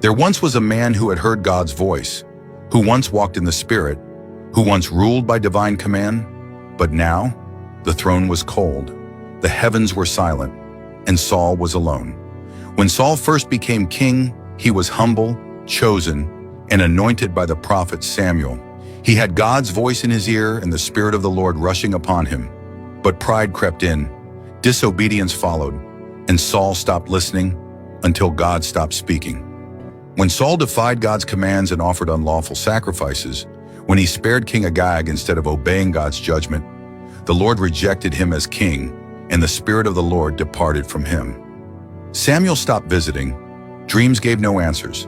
There once was a man who had heard God's voice, who once walked in the Spirit, who once ruled by divine command, but now the throne was cold, the heavens were silent, and Saul was alone. When Saul first became king, he was humble, chosen, and anointed by the prophet Samuel. He had God's voice in his ear and the Spirit of the Lord rushing upon him. But pride crept in, disobedience followed, and Saul stopped listening until God stopped speaking. When Saul defied God's commands and offered unlawful sacrifices, when he spared King Agag instead of obeying God's judgment, the Lord rejected him as king, and the Spirit of the Lord departed from him. Samuel stopped visiting. Dreams gave no answers.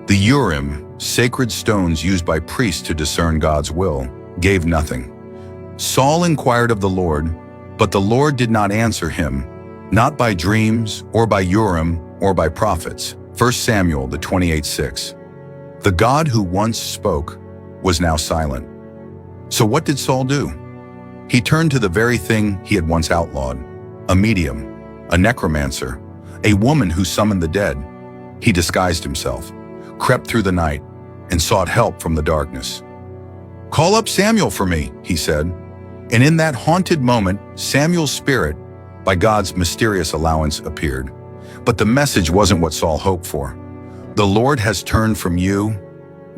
The Urim, sacred stones used by priests to discern God's will, gave nothing. Saul inquired of the Lord, but the Lord did not answer him, not by dreams or by Urim or by prophets. 1 Samuel 28:6. The God who once spoke was now silent. So what did Saul do? He turned to the very thing he had once outlawed, a medium, a necromancer, a woman who summoned the dead. He disguised himself, crept through the night, and sought help from the darkness. "Call up Samuel for me," he said. And in that haunted moment, Samuel's spirit, by God's mysterious allowance, appeared. But the message wasn't what Saul hoped for. "The Lord has turned from you.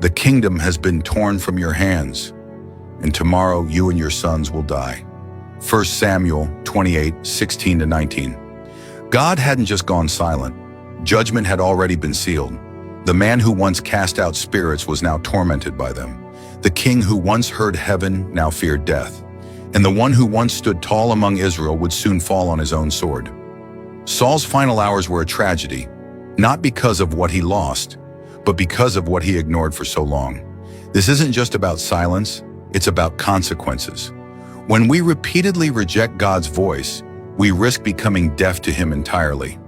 The kingdom has been torn from your hands. And tomorrow you and your sons will die." 1 Samuel 28:16-19. God hadn't just gone silent. Judgment had already been sealed. The man who once cast out spirits was now tormented by them. The king who once heard heaven now feared death. And the one who once stood tall among Israel would soon fall on his own sword. Saul's final hours were a tragedy, not because of what he lost, but because of what he ignored for so long. This isn't just about silence, it's about consequences. When we repeatedly reject God's voice, we risk becoming deaf to him entirely.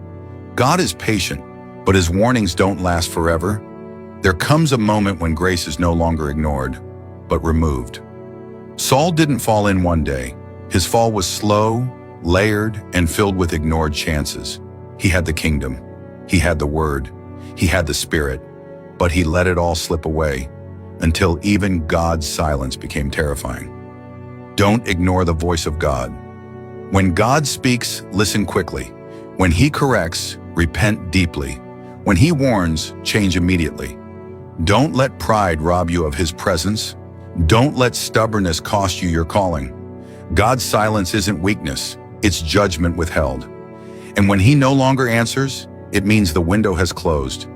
God is patient, but his warnings don't last forever. There comes a moment when grace is no longer ignored, but removed. Saul didn't fall in one day. His fall was slow, layered, and filled with ignored chances. He had the kingdom, he had the word, he had the Spirit, but he let it all slip away until even God's silence became terrifying. Don't ignore the voice of God. When God speaks, listen quickly. When he corrects, repent deeply. When he warns, change immediately. Don't let pride rob you of his presence. Don't let stubbornness cost you your calling. God's silence isn't weakness, it's judgment withheld. And when he no longer answers, it means the window has closed.